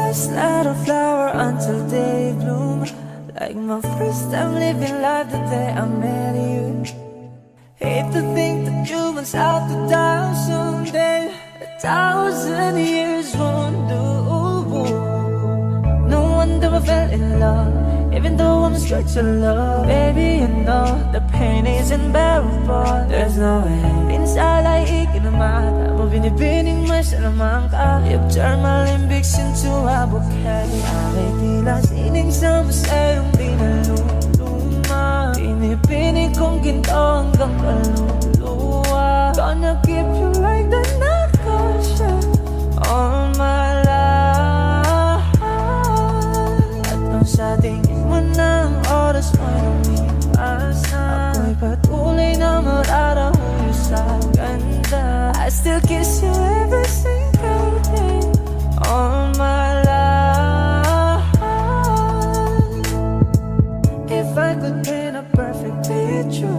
just let a flower until they bloom. Like my first time living life the day I met you. Hate to think that you must out to die someday. 1,000 years won't do. No wonder I fell in love, even though I'm straight to love. Baby, you know the pain is unbearable. There's no way minsan ay ikinamata mo, binibining mo sa lamang ka. You've turned my limbics into a bouquet. Ako'y tila sining sa museyong di naluluma. Pinipinig kong ginto hanggang kaluluwa. Gonna keep you like the nakasya all my life. At nung sa tingin mo ng oras mo lumipas na, ako'y patuloy na mararahuyo sa ganda. I still kiss you every single day all my life. If I could paint a perfect picture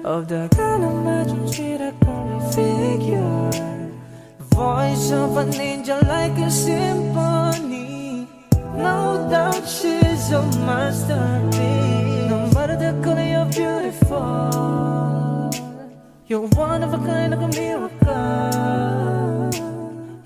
of the kind of magic sweet I can figure, voice of an angel like a symphony. No doubt she's a masterpiece. No matter the color, you're beautiful. You're one of a kind, like a miracle.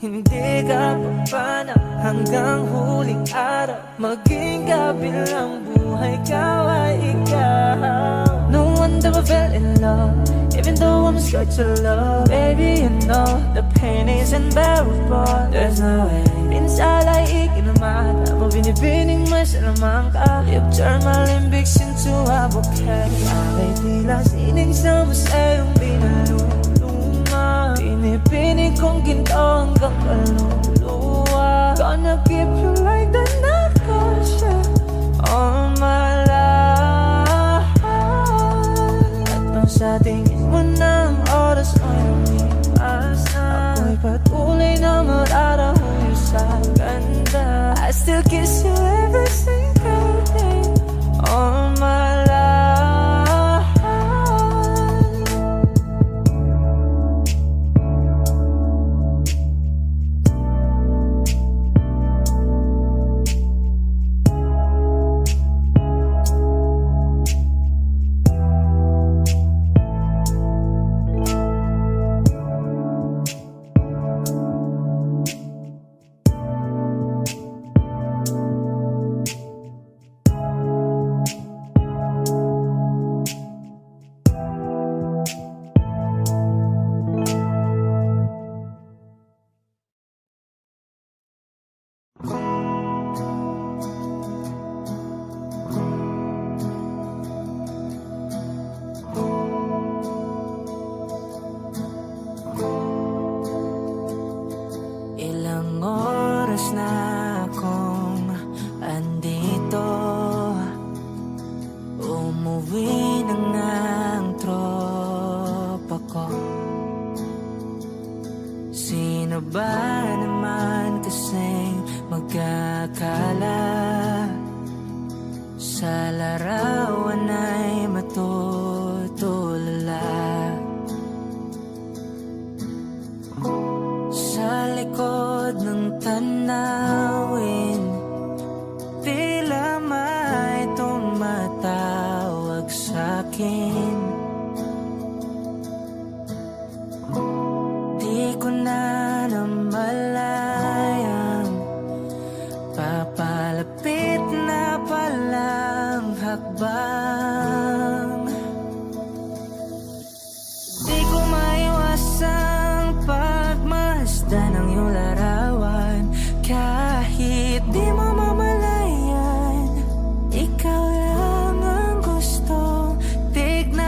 Hindi ka papana hanggang huling araw. Maging kabilang buhay ka ay ikaw. No wonder I fell in love, even though I'm scared to love. Baby, you know the pain is unbearable. There's no way minsan ay ikinamata mo, binibining mo sa lamang ka. You've turned my limbics into a bouquet. Ako'y tila sining sa museyong di naluluma. Pinipinig kong ginto hanggang kaluluwa. Gonna keep you like the nakasya all my life. At nung sa tingin mo ng oras mo lumipas na, ako'y patuloy na mararahuyo sa ganda. I still kiss you every single day all my life. Ilang oras na akong andito, umuwi na nga ang tropa ko. Sino ba naman kasing magkakala sa larawan ay matutulala? Sa likod ng tanawin, tila may tumatawag sa'kin. Di ko na namalayang papalapit na palang hakbang. Di ko maiwasang pagmasdan ng iyong larawan. Kahit di mo mamalayan, ikaw lang ang gusto tignan.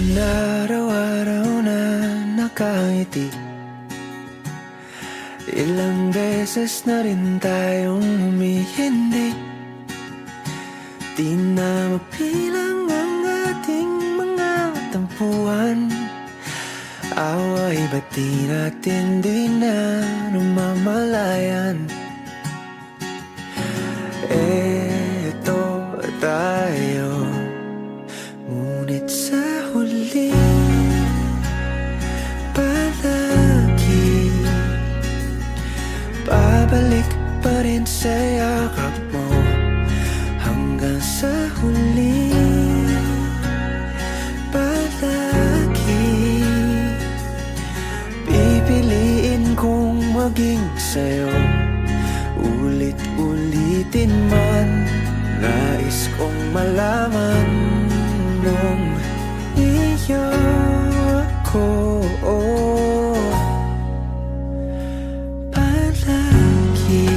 Ilan araw-araw na nakangiti, ilang beses na rin tayong humihindi. Di na mapilang ang ating mga tampuhan. Away ba't di natin di na namamalayan? Eto tayo, ngunit sa huli palagi babalik pa rin sa yakap mo. Hanggang sa huli palagi pipiliin kong maging sa'yo. Ulit-ulitin man, nais kong malaman nung iyo ako palagi.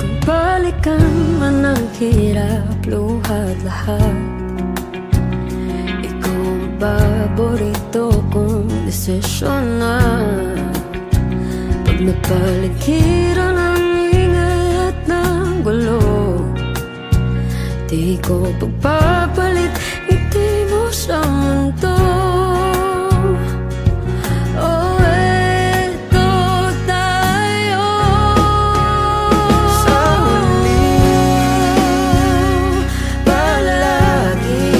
Kung balikan man ang hirap, luhat lahat, ikaw ang paborito kong desisyon na. Pag napaligiran ang ingay at ng gulo, di ko pagpapalit ngiti mo sa mundo. Oh, eto tayo Sa huli palagi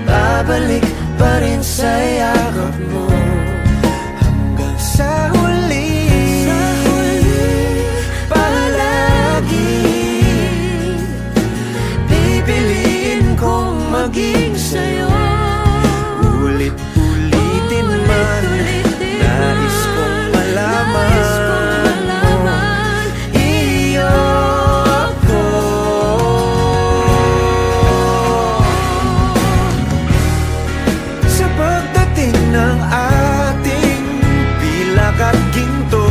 babalik pa rin sa yakap mo. Hanggang sa huli palagi pipiliin kong maging sa'yo. Ulit-ulitin man, nais kong malaman iyo ako. Sa pagdating ng ating pilak at ginto,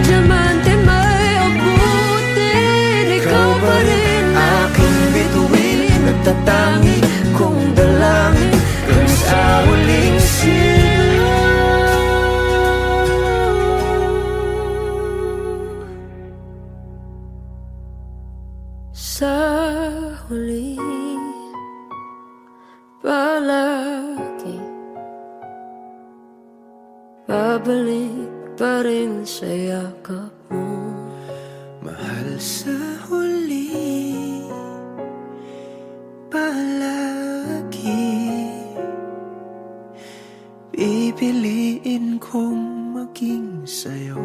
diamante may abutin, ikaw pa rin aking bituin, nagtatangi kong dalangin kung sa huling sa huli palagi babalik pa rin sa yakap mo. mahal. Sa huli palagi pipiliin kong maging sa'yo.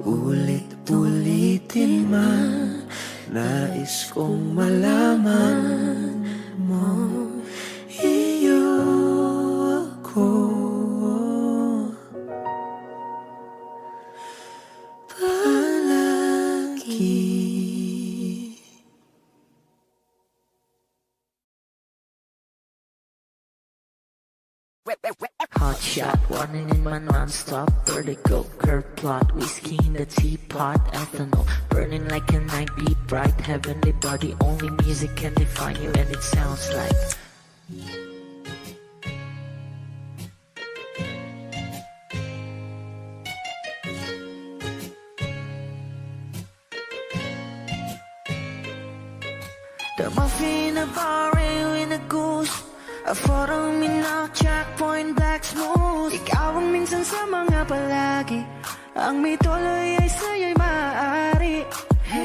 Ulit-ulitin man, nais kong malaman mo iyo ako palagi. Hot shot, running in my non-stop vertigo. Curve plot, whiskey in the teapot, ethanol burning like a night beat, bright heavenly body. Only music can define you, and it sounds like the muffin, a bar, in a goose. A photo minnak, checkpoint, black smooth. Ikaw ang minsan sa mga palagi, ang may tuloy ay sa'yo'y maaari.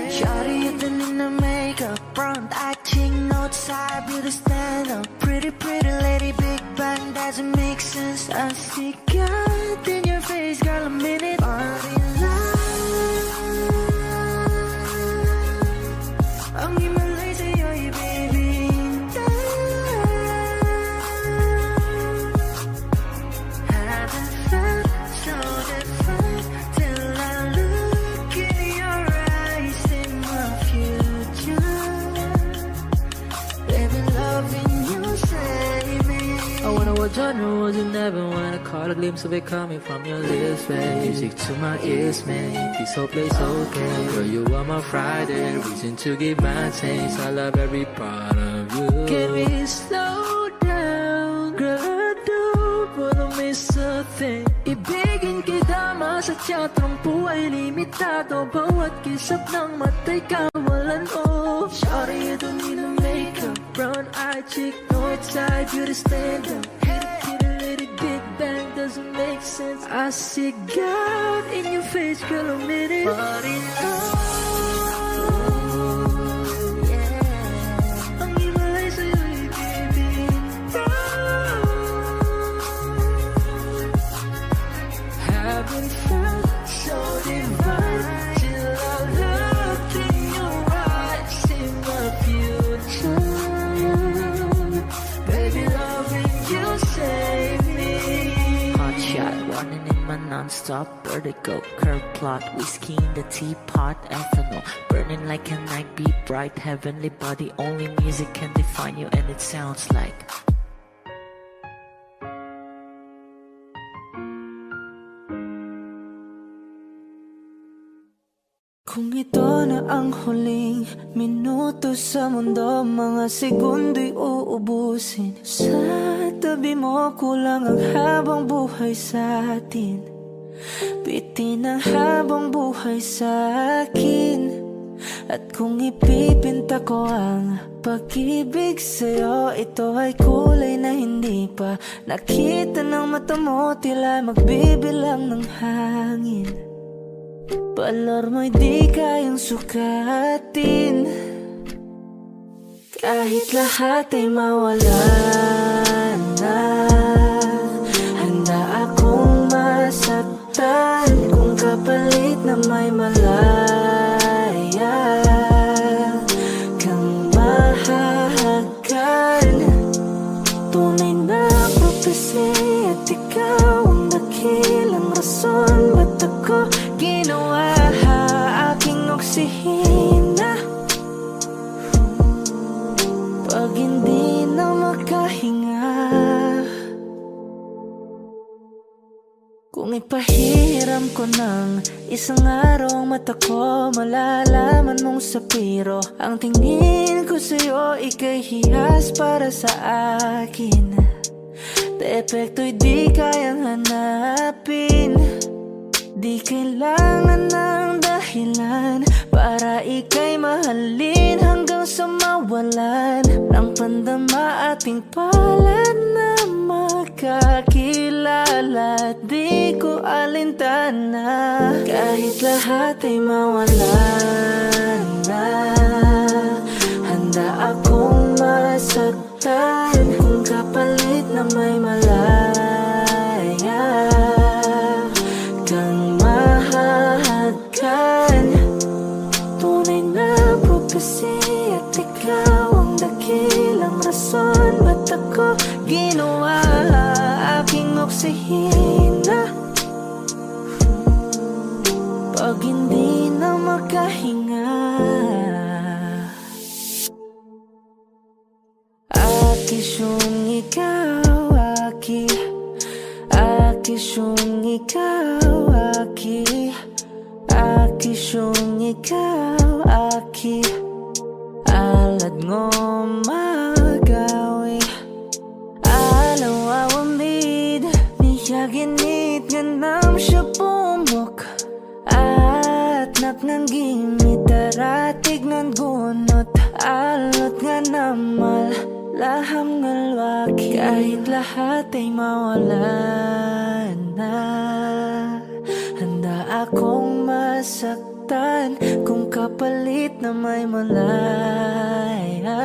Shawty, you've been in the makeup, front acting, notes, side, beauty stand up. Pretty, pretty lady, big bang, doesn't make sense. I see God in your face, girl, a minute. Party life, ang himalay sa'yo'y baby. Haven't felt so different till I look in your eyes in my future. Baby, loving you, save me. I wanna watch on the roads and never wanna caught a glimpse of it coming from your lips, babe. Music to my ears, man. This whole place okay. Girl, you are my Friday, reason to give my taste. I love every part of you. Can we slow down? Girl, I don't wanna miss a thing. Ibigin kita, masadya trangpo ay limitado. Bawat kisap ng mata'y kawalan, oh. Sorry, you don't need no makeup. Brown-eyed chick, north-side, beauty stand-up. Hit it, let it big bang, doesn't make sense. I see God in your face, girl, a minute. But in love, yeah. Ang iwalay sa'yo'y bibitaw. Haven't felt so divine till I looked in your eyes, in my future. Baby, loving you save me. Hot shot, running in my non-stop vertigo. Curve plot, whiskey in the teapot, ethanol. Burning like a night, be bright, heavenly body. Only music can define you, and it sounds like. Kung ito na ang huling minuto sa mundo, mga segundo'y uubusin. Sa tabi mo, kulang ang habang buhay sa atin. Bitin ang habang buhay sa akin. At kung ipipinta ko ang pag-ibig sa'yo, ito ay kulay na hindi pa nakita ng mata mo, tila magbibilang ng hangin. Balor mo'y di kayang sukatin. Kahit lahat ay mawala na, handa akong masaktan kung kapalit na may malaya kang mahahagan. Tunay na prophecy at ikaw ang dakilang rason ba't ako ginawa aking oksihina. Pag hindi na makahinga, kung ipahiram ko ng isang araw ang mata ko, malalaman mong sapiro. Ang tingin ko sa'yo, ika'y hiyas para sa akin. Depekto'y di kayang hanapin. Di kailangan ng dahilan para ika'y mahalin hanggang sa mawalan ng pandama ating palad na makakilala. Di ko alintana kahit lahat ay mawalan na, handa akong masaktan kung kapalit na may malaya kang mahahagan. Tunay na prophecy at ikaw ang dakilang rason ba't ako ginawa aking oksihina. Pag hindi na makahinga, akisyong ikaw, akisyong ikaw, akisyong ikaw, alad ngo magawi, alaw awamid, niyaginit ganam siya pumok, at naknanggimit daratig ng gunot, alot nga namal laham ngalwaki. Kahit lahat ay mawala na, handa akong masaktan kung kapalit na may malaya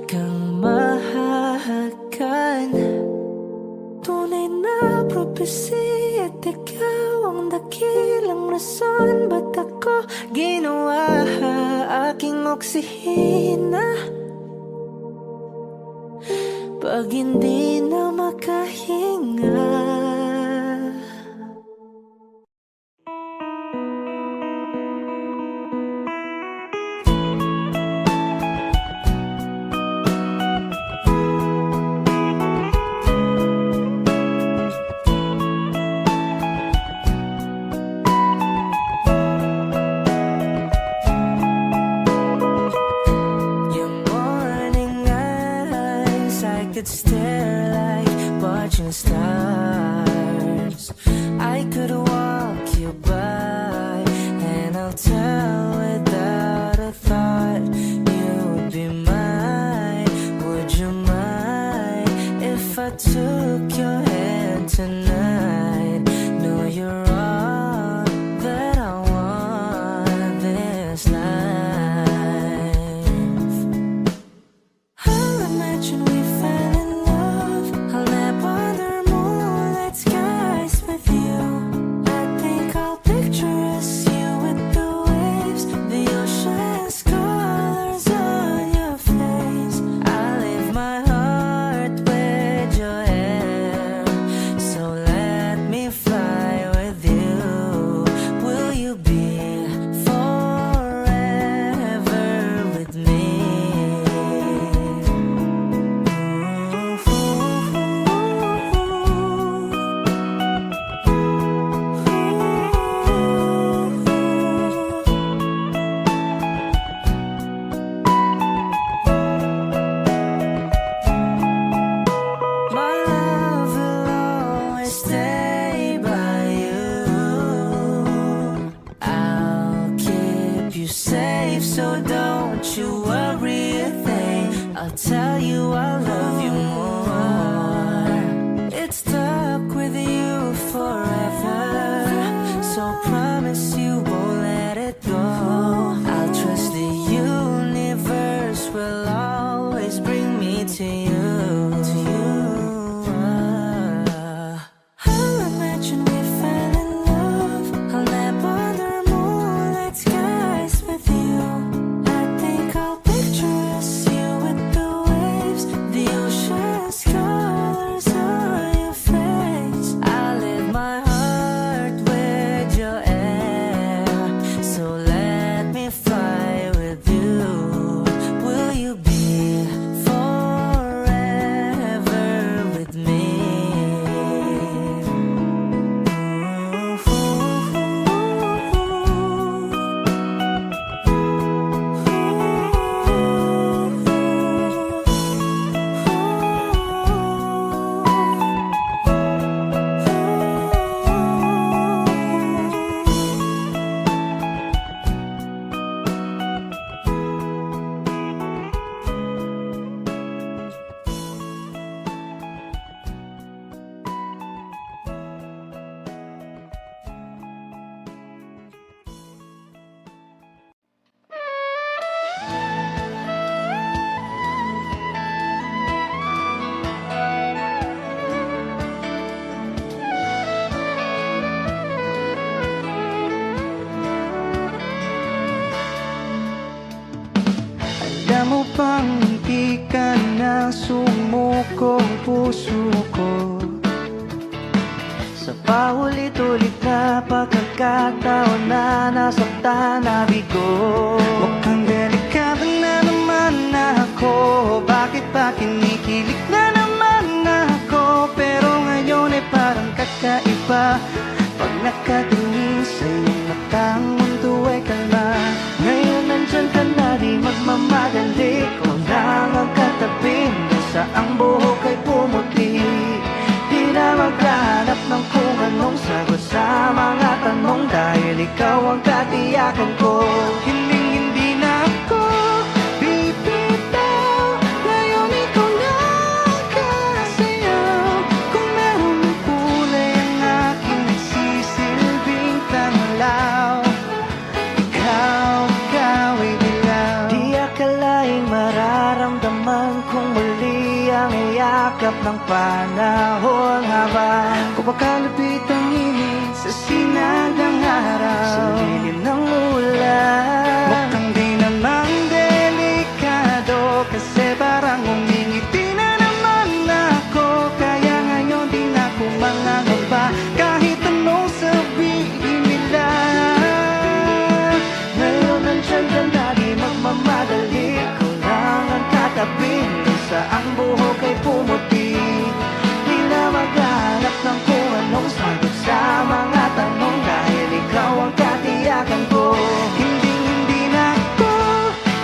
kang mahahagan. Tunay na prophecy at ikaw ang dakilang rason ba't ako ginawa aking oksihina. Pag hindi na makahinga, so don't you worry a thing. I'll tell you I love you more. It's stuck with you forever, so promise you won't let it go. I'll trust the universe will always bring me to you. I'll imagine we fell in love. I'll never the moonlit skies with you. I think I'll picture us, you with the waves, the ocean's colors on your face. I live my heart with your air, so let me fly with you. Will you be forever with me? Alam mo bang hindi ka na sumuko ang puso ko? Sa paulit-ulit na pagkakataon na nasaktan na bigo. Mukhang delikado na naman ako. Bakit ba kinikilig na naman ako? Pero ngayon ay parang kakaiba. Pag nakatingin sa iyong mata, ang mundo ay kalma. Ngayon nandyan ka na, di magmamadali. Kung lang ang katabi, nasa ang buhok ay pumuti. Di na maghanap ng kung anong sagot sa mga tanong, dahil ikaw ang katiyakan ko. Hindi na ako bibitaw. Ngayon ikaw lang kasayaw. Kung meron ng kulay ang aking nagsisilbing tanglaw, ikaw ay dilaw. Di akalaing mararamdaman kung muli ang iyakap ng panahon, habang kumakalapit ang init sa sinagdang araw, sa lilim ng ulan. Mukhang di namang delikado, kasi parang umingiti na naman ako. Kaya ngayon di na ako mangangamba, kahit anong sabihin nila. Ngayon nandyan ka na, di magmamadali. Ikaw lang ang katabi, sa ang buhok ay pumuti. Di na maghanap ng kung anong sagot sa mga tanong, dahil ikaw ang katiyakan ko. Hindi na ako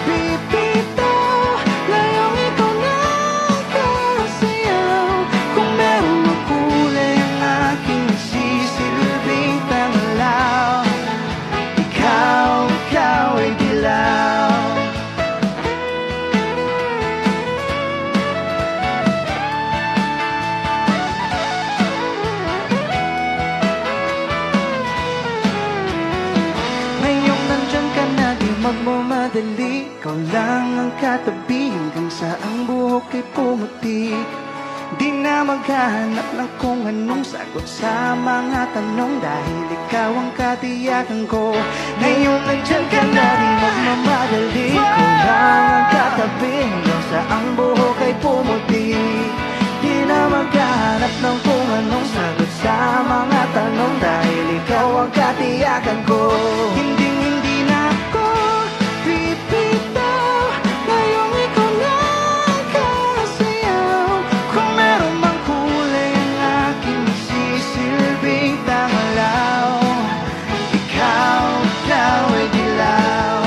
bibitaw. Ngayong ikaw na ang kasayaw. Kung meron ng kulay ang aking nagsisilbing tanglaw, ikaw ay dilaw. Ngayong nandyan ka na, di magmamadali. Ikaw lang ang katabi, hanggang sa ang buhok ay pumuti. Di na maghanap ng kung anong sagot sa mga tanong, dahil ikaw ang katiyakan ko. Ngayon nandyan ka na, di magmamadali. Ikaw lang ang katabi, hanggang sa ang buhok ay pumuti. Di na maghanap ng kung anong sagot sa mga tanong, dahil ikaw ang katiyakan ko. Hindi na ako bibitaw. Ngayong ikaw na ang kasayaw. Kung meron mang kulay ang aking nagsisilbing tanglaw, ikaw ay dilaw.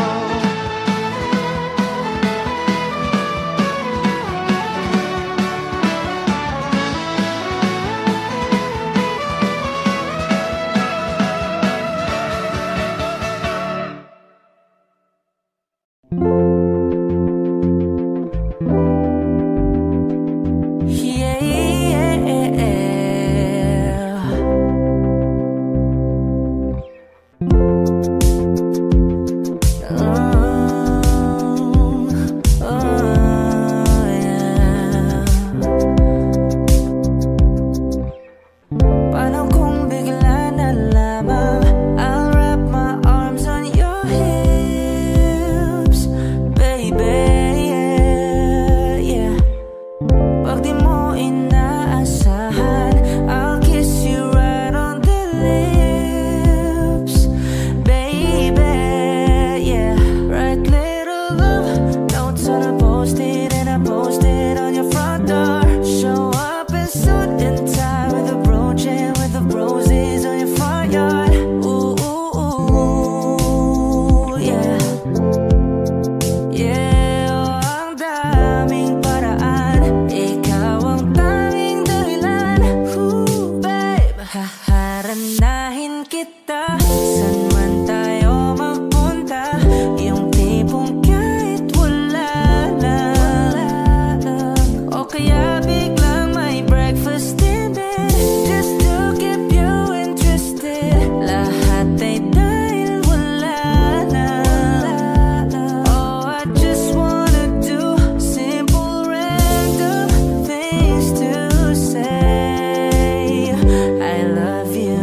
Paano kung bigla na lamang I'll wrap my arms on your hips, baby, yeah, yeah. Pag di mo inaasahan I'll kiss you right on the lips, baby, yeah. Write little love notes on a post-it and I post it on your front door. Show up in suit and tie with a brooch and with the roses on your front yard. Ooh, ooh, ooh, yeah. Yeah, oh, ang daming paraan. Ikaw ang tanging dahilan. Ooh, babe, haharanahin kita. San man tayo magpunta. Yung tipong kahit wala lang. O kaya biglang may breakfast in bed just to keep you interested. Lahat ay dahil wala lang. Oh, I just wanna do simple random things to say I love you.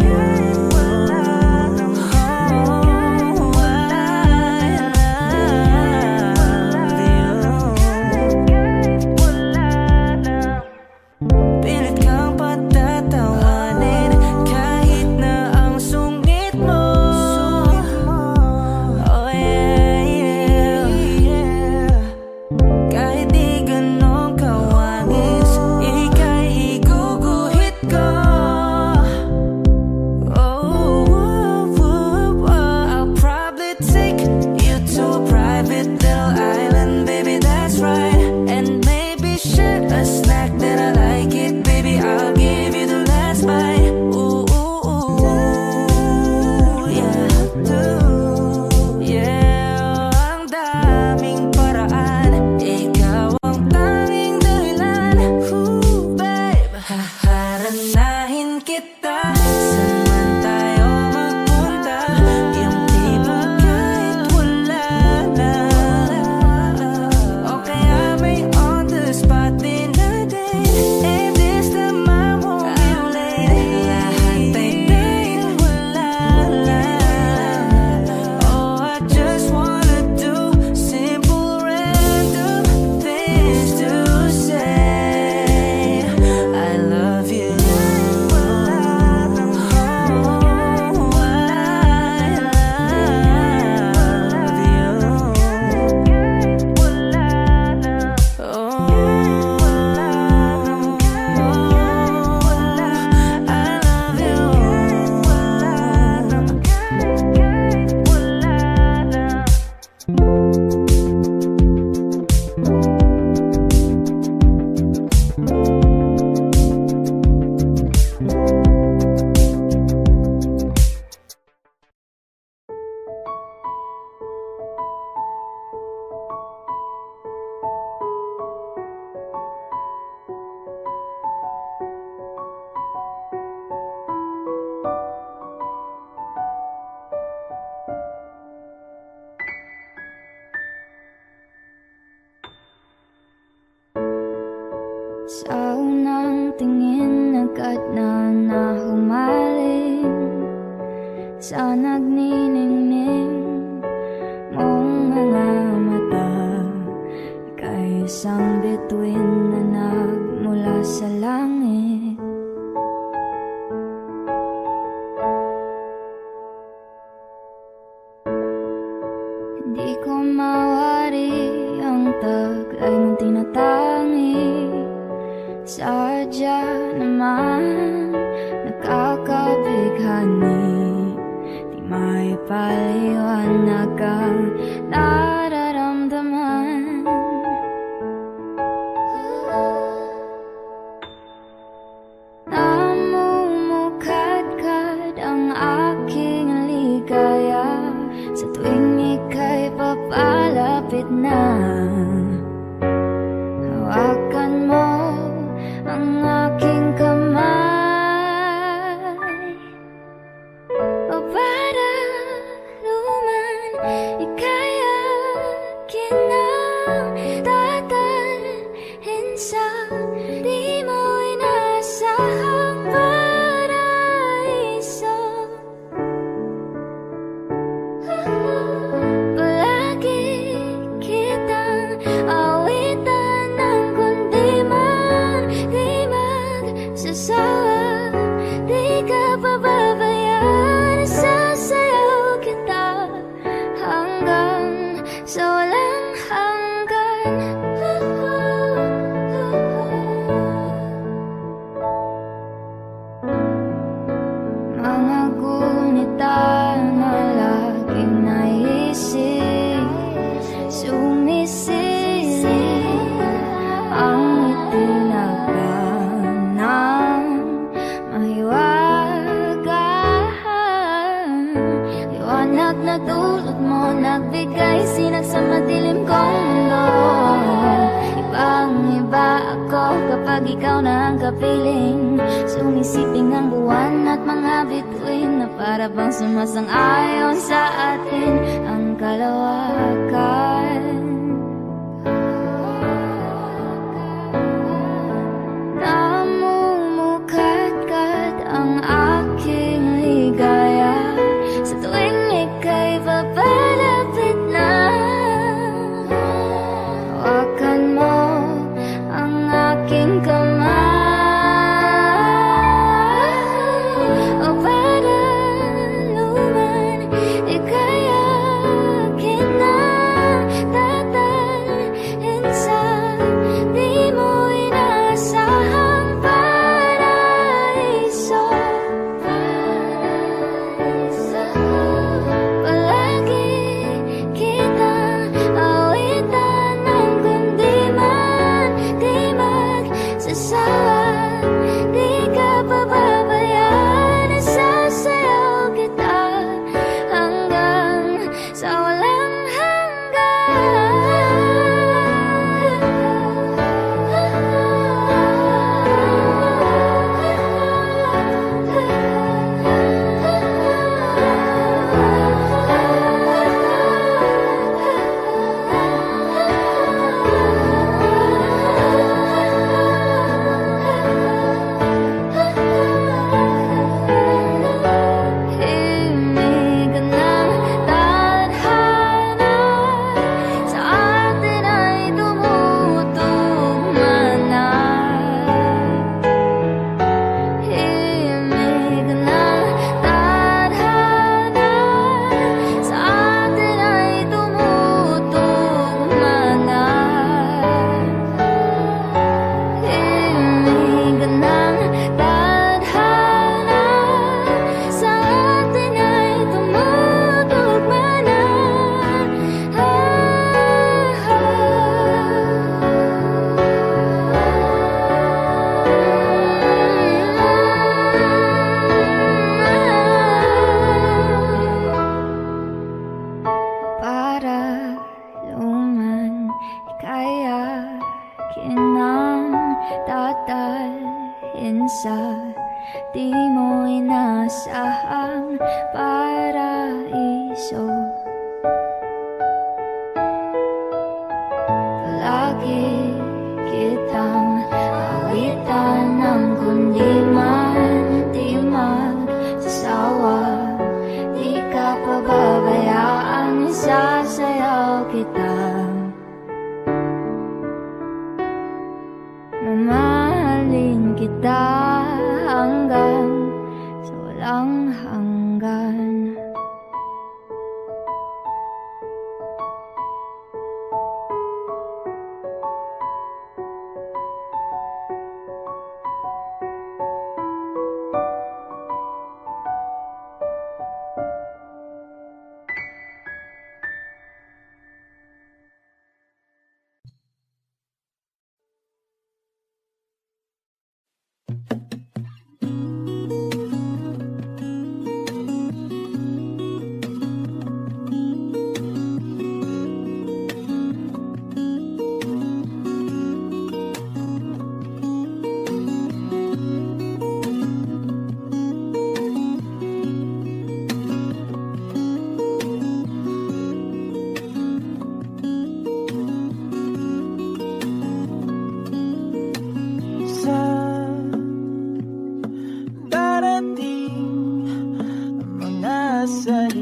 Oh, I love you. Pilit kang patatawanin kahit na ang sungit mo. Oh yeah, yeah, yeah. Kahit di ganong kawangis, ika'y iguguhit ko. Oh, I'll probably take you to a private little island, baby, that's right. And maybe share a snack that I like it, baby, I'll give you the last bite. Ooh, ooh, ooh, yeah, yeah, ang daming paraan. Ikaw ang tanging dahilan. Ooh, babe, haharanahin kita. Saan man tayo magpunta. Yung tipong kahit wala lang. O kaya may on the spot din na date. And this time I won't be late. Lahat ay dahil wala lang. Oh, I just wanna do simple random things to say I love you. Oh, I love Sa unang tingin agad na nahumaling sa nagniningning mong mga mata. Ika'y isang bituin na nagmula sa langit. Hindi ko mawari ang taglay mong tinatangi. Sadya naman nakakabighani. Di may paliwanag ang nararamdaman. Namumukadkad ang aking ligaya sa tuwing ika'y papalapit lumapit na. Hawakan mo ang aking kamay, o para luman ika'y akin na dadalhin sa di mo inasahang paraiso. Palagi kitang awitan ng kundi man di magsasawa, di ka pababayaan. Sasayaw kita hanggang sa walang hanggan. Mga gunita na laging naisip, sumisilip ang itinagdanang mahiwagaan. Liwanag na dulot mo, nagbigay sinag sa madilim kong mundo. Ibang-iba ako kapag ikaw na ang kapiling. Sumisiping ang buwan at mga bituin na para bang sumasang-ayon sa atin ang kalawakan. Namumukadkad ang aking ligaya sa tuwing ika'y papalapit na. Hawakan mo ang aking kamay, o para luman ika'y akin na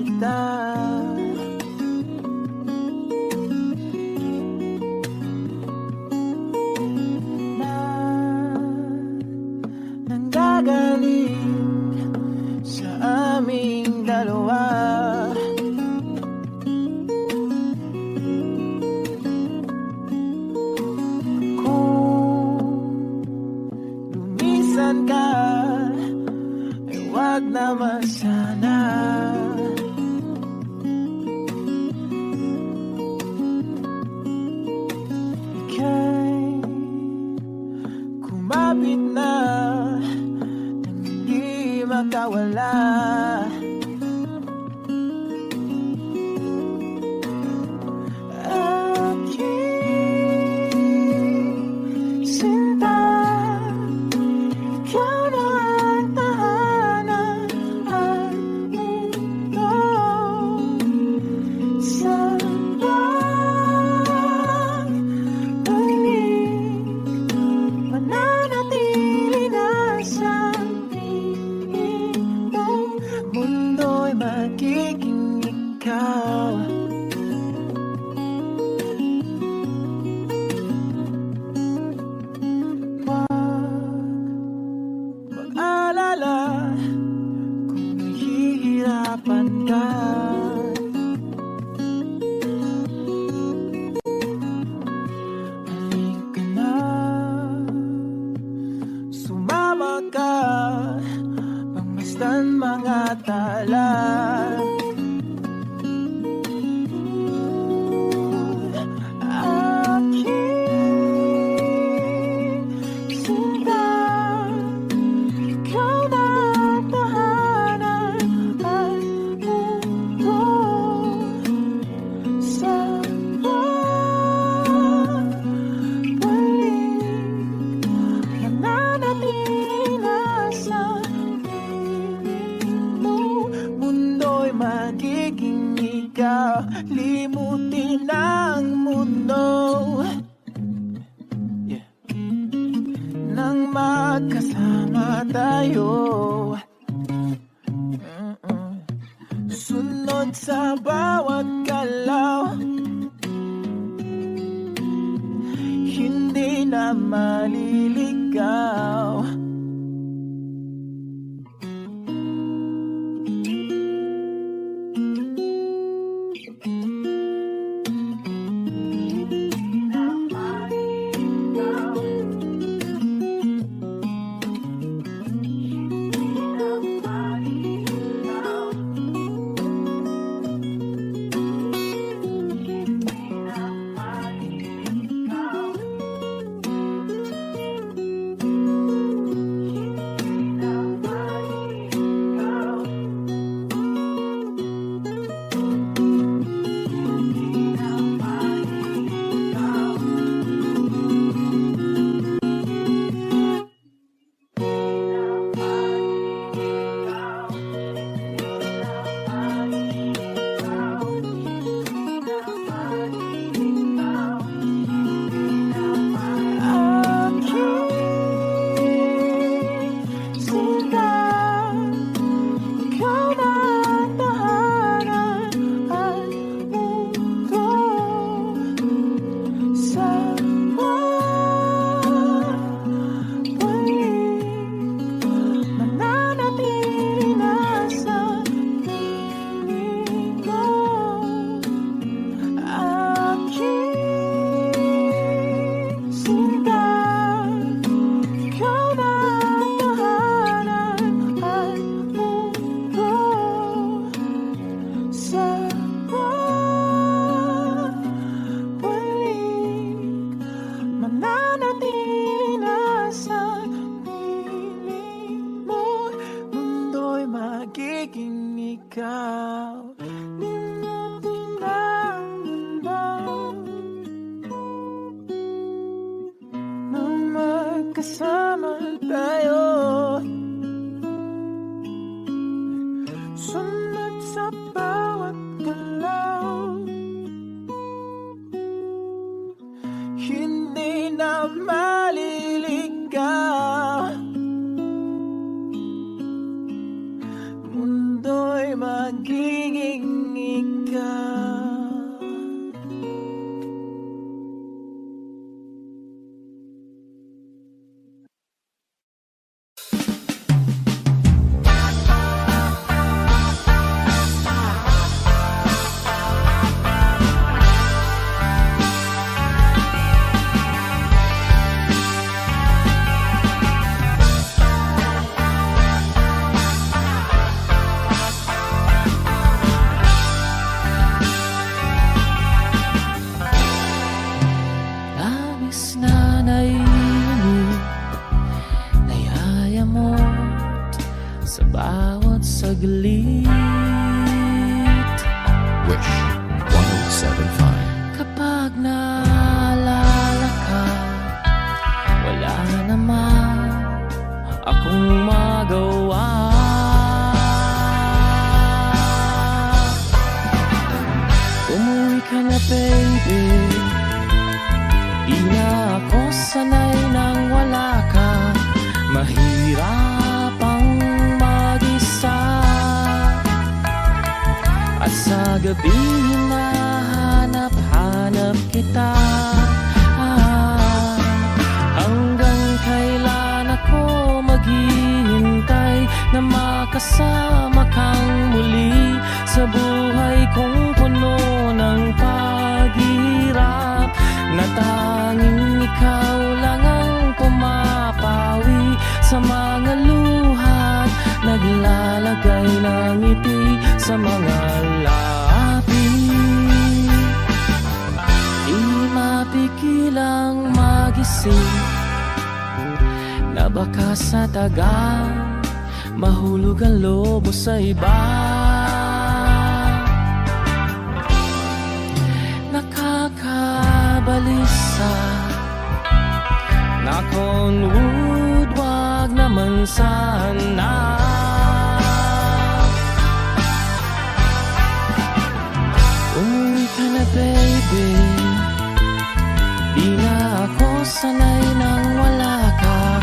kita. Na nanggagaling sa aming dalawa. Lumisan ka, ay wag naman sana. Ika'y kumapit na nang hindi makawala. Aking sinta, ikaw na ang tahanan at mundo. Sa pagbalik, mananatili na sa piling mo. Mundo'y magiging ikaw. Mag-alala kung nahihirapan ka. Halika na, sumama ka, pangmasdan mga tala. Aking sinta, ikaw na ang tahanan at mundo. Sa pagbalik, mananatili na sa piling mo. Mundo'y magiging ikaw, limutin ang mundo. Nang magkasama tayo, sunod sa bawat galaw, hindi na maliligaw. ka. Labis na naiinip, nayayamot sa bawat saglit. Wish 1075. Kapag naalala ka, wala naman akong magawa. Umuwi ka na, baby. Di na ako sanay nang wala ka. Mahirap ang mag-isa, at sa gabi hinahanap-hanap kita. Hanggang kailan ako maghihintay na makasama kang muli sa buhay kong puno ng paghihirap, na tanging ikaw lang ang pumapawi sa mga luhat, naglalagay ng ngiti sa mga labi. Di mapigilang magising na baka sa tagal mahulog ang lobo sa iba. Nakakabalisa, knock on wood, wag naman sana. Umuwi ka na, baby. Di na ako sanay nang wala ka.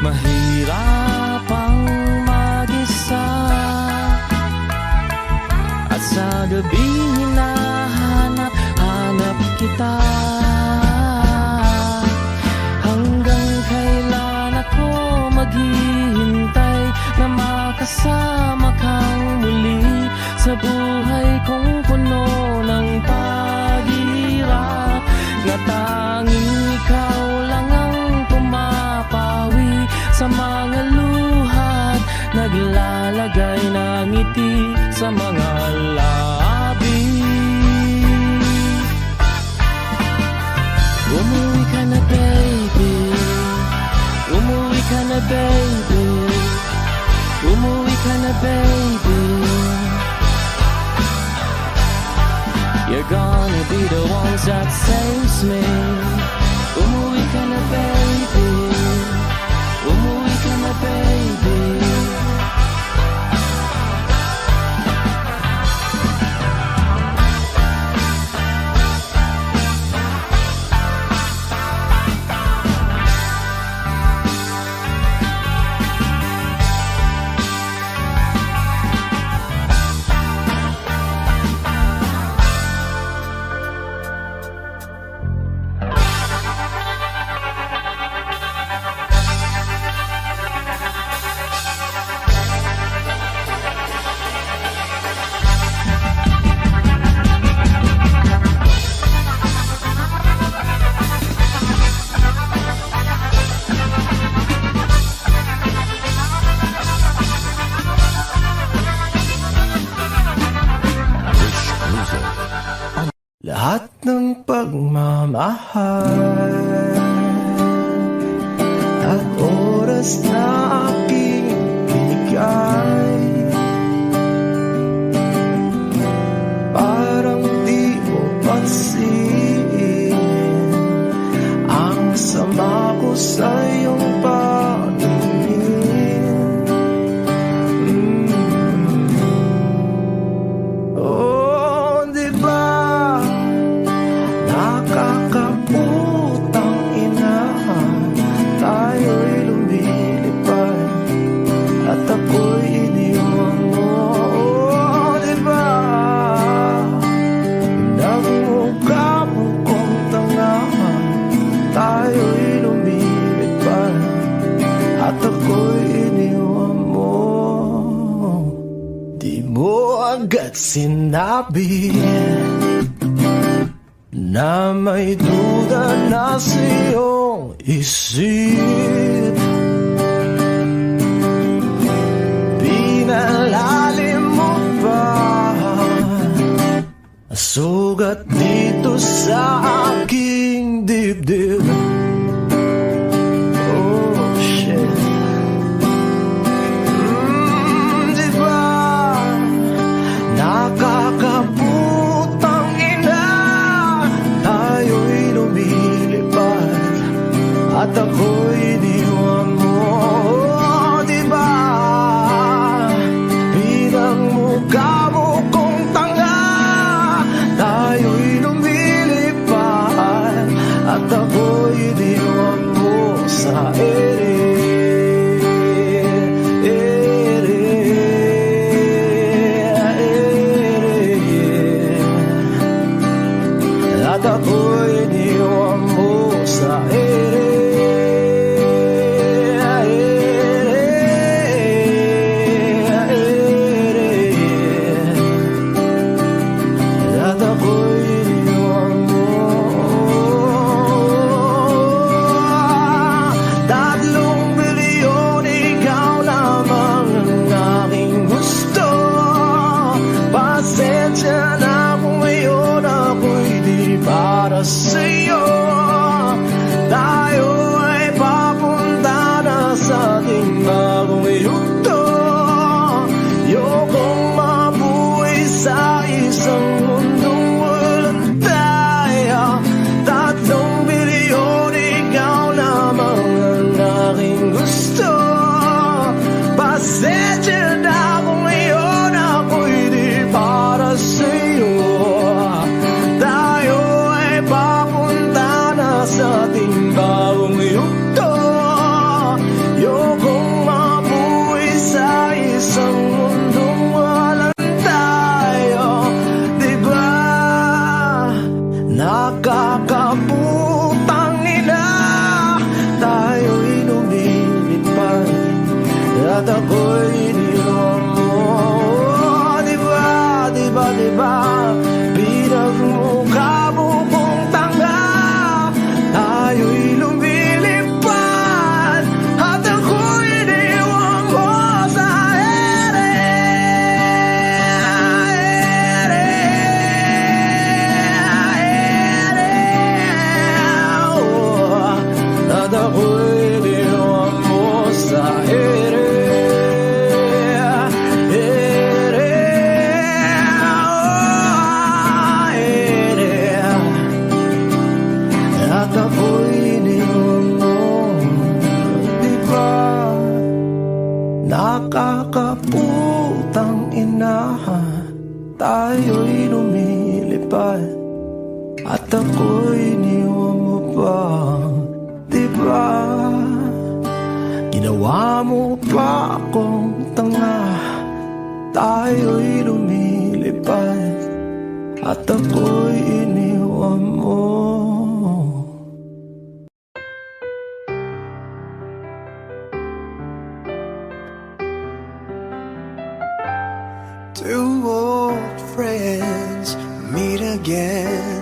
Mahirap ang mag-isa, at sa gabi hinahanap-hanap kita. Hanggang kailan ako maghihintay na makasama kang muli sa buhay kong puno ng paghihirap, na tanging ikaw lang ang pumapawi sa mga luhat, naglalagay ng ngiti sa mga labi. Umuwi ka na, baby. Umuwi ka na, baby. Umuwi ka na, baby. You're gonna be the ones that saves me. Umuwi ka na, baby. Umuwi ka na, baby. Lahat ng pagmamahal at oras na aking binigay, parang di mo pansin ang sama ko sa iyong paningin. Oh, di ba nakakaputang ina, tayo'y lumilipad sinabi na may duda na sa iyong isip. Pinalalim mo pa sugat dito sa aking dibdib. Oh shit. Diba nakakaputang ina, tayo'y lumilipad at ako'y iniwan mo. Oh, diba pinagmukha mo kong tanga, tayo'y lumilipad at ako'y iniwan mo sa ere. At ako'y iniwan mo sa ere. At ako'y iniwan mo. 3 bilyon, ikaw lamang ang aking gusto. Pasensya na kung ngayon ako'y di para sa'yo. Tayo ay papunta na sa ating bagong yugto. Ayokong mabuhay sa isang mundong walang tayo. 3 bilyon, ikaw lamang ang aking gusto. Pasensya na kung ngayon ako'y di para sa'yo. Tayo ay papunta na sa ating bagong yugto. Ayokong mabuhay sa isang mundong walang tayo. Diba nakakaputang ina, tayo'y lumilipad at ako'y iniwan mo. Diba, diba, diba pinagmukha mo kong tanga, tayo'y lumilipad at ako'y iniwan mo sa ere. At ako'y iniwan mo sa ere. At ako'y iniwan mo. Diba nakakaputang ina, tayo'y lumilipad at ako'y iniwan mo pa. Diba ginawa mo pa akong tanga, tayo'y lumilipad at ako'y iniwan mo. Two old friends meet again,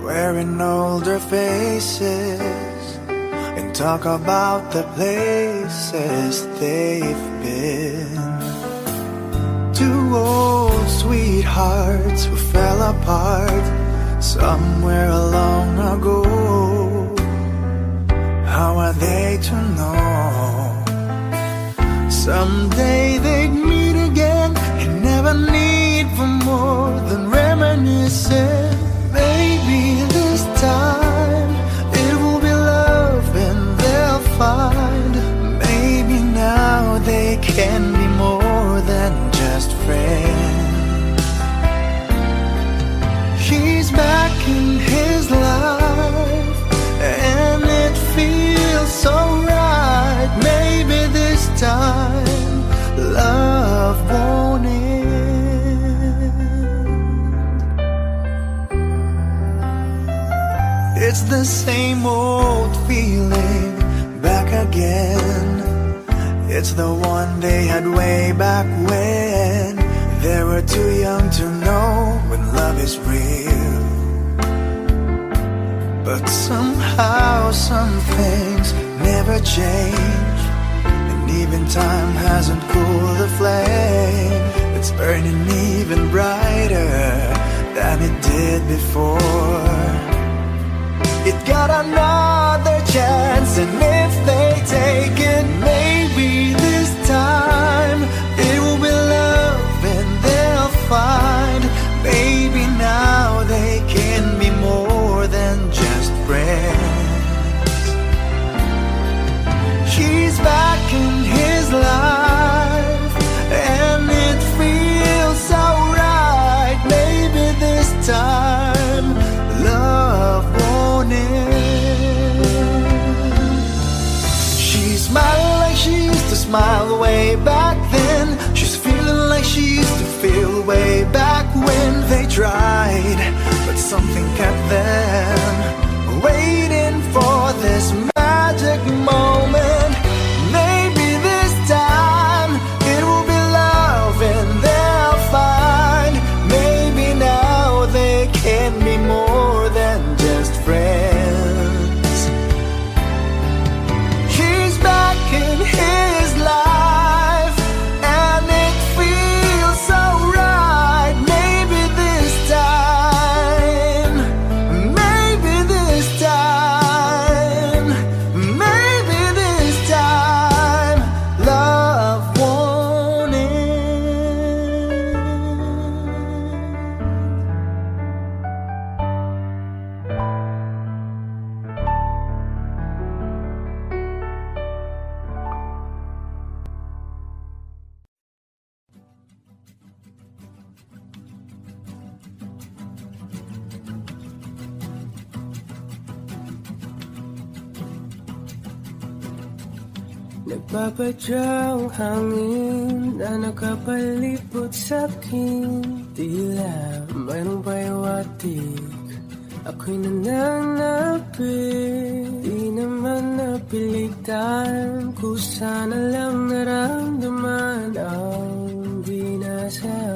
wearing older faces, and talk about the places they've been. Two old sweethearts who fell apart somewhere long ago. How are they to know? Someday they'd meet again and never need for more than reminiscing. Maybe this time it will be love and they'll find. Maybe now they can be more than just friends. She's back in his life and it feels so right. Maybe this time love won't end. It's the same old feeling back again. It's the one they had way back when They were too young to know when love is real. But somehow some things never change, and even time hasn't cooled the flame. It's burning even brighter than it did before. It got another chance, and if they take it, maybe this time it will be love and they'll find. Maybe now they can be more than just friends. She's back in his life, and it feels so right. Maybe this time love won't end. She's smiling like she used to smile way back then. She's feeling like she used to feel way back when they tried, but something kept them waiting for this magic moment. Maybe this time it will be love and they'll find. Maybe now they can be more than just friends. He's back in his life, and it feels so right. Maybe this time, maybe this time, maybe this time love won't end. Nagpapadya ang hangin na nakapalipot sa'kin. Tila mayroong payawatig, ako'y nananapit. Di naman napilitan, kusana lang naramdaman ang binasa.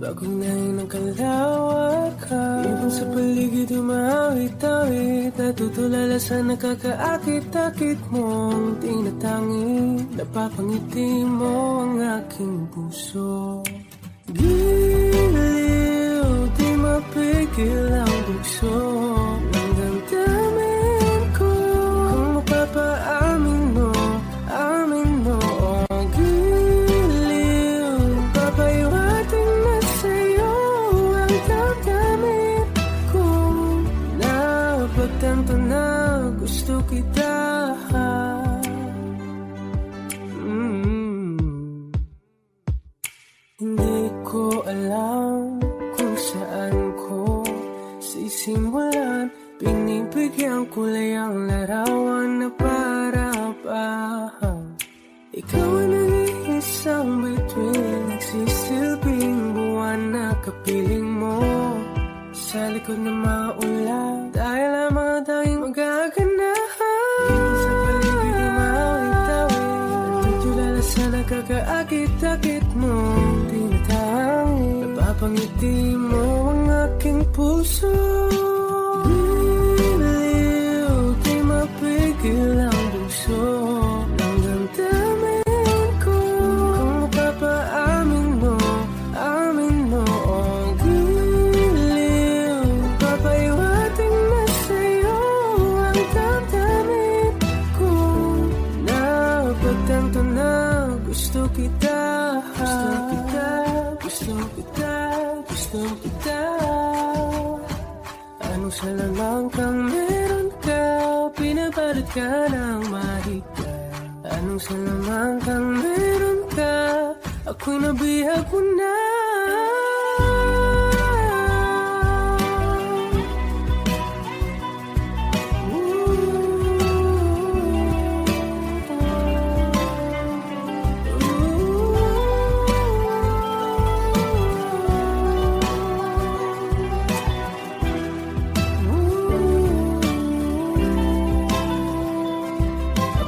Bagong nahin ang kalawakan, ibon sa paligid umawit-awit. Natutulala sa nakakaakit-akit mong tinatangi. Napapangiti mo ang aking puso. Giliw, di mapigil ang bugso ng damdamin ko. Kung mapapaamin mo, amin mo. Oh, giliw, papayawating na sa'yo ang damdamin ko. Napagtanto na gusto kita. Hindi ko alam kung saan ko sisimulan. Binibigyan kulay ang larawan na para bang ikaw ang nag-iisang bituin, nagsisilbing buwan na kapiling mo. Sa likod ng maulan, dahil ang mga tanging magaganahan. Sa paligid umawit-awit, natutulala sa nakakaakit-akit mo. Tinatangi, napapangiti mo ang aking puso. Giliw, di mapigil ang bugso ng damdamin ko. Kung mapapaamin mo, amin mo. Oh, giliw, papayawating na sa'yo ang damdamin ko. Napagtanto na gusto kita. Gusto kita, gusto kita, gusto kita. Anong salamang kang meron ka, pinabalot ka ng mahika. Anong salamang kang meron ka, ako'y nabihag mo na.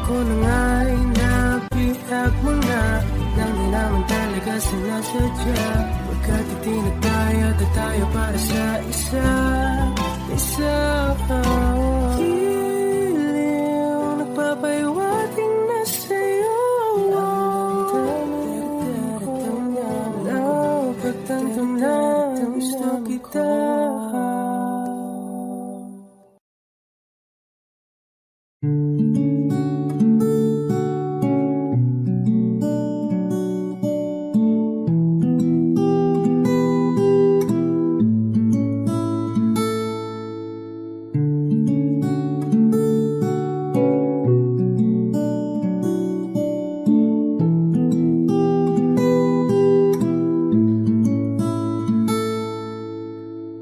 Ako na nga'y nabihag mo na, nang di naman talaga sinasadya. tayo para sa isa't isa. Giliw, nagpapahiwating na sa'yo. Napagtanto na gusto kita.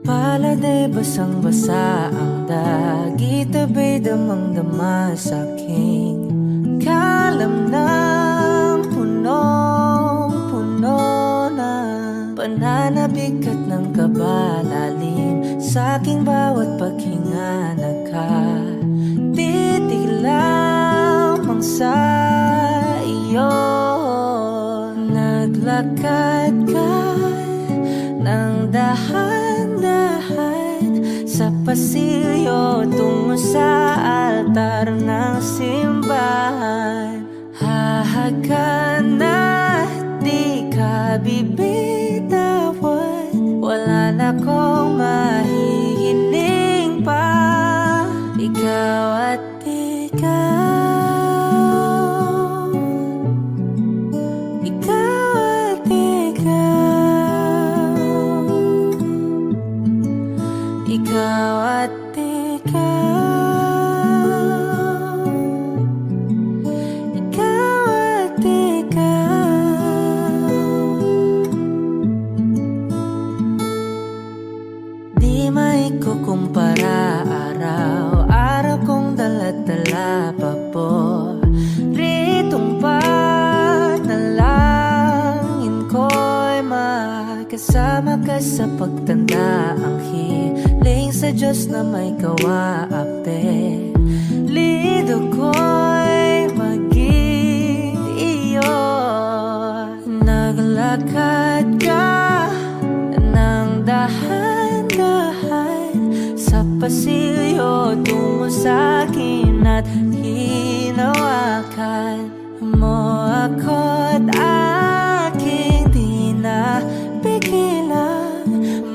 Pala'y basang-basa ang dagit, abay damang-dama sa'king kalam ng punong-puno na pananabik at ng kabalalim sa'king bawat paghinga. Nakatitig lamang sa iyo, naglakad ka ng dahan-dahan sa pasilyo tungo sa altar ng simbahan. Hahagan at di ka bibitawan, wala na kong mahihiling pa. Ikaw at ikaw, ikaw at ikaw, ikaw at ikaw, ikaw at ikaw. Di maikukumpara, araw-araw kong dala-dala pa po ritong panalangin ko'y makasama ka sa pagtanda. Ang hiling sa Diyos na may kawaape, lido ko'y maging iyo. Naglakad ka ng dahan-dahan sa pasilyo tungo sa'kin at hinawakan mo ako't aking di na pigilan,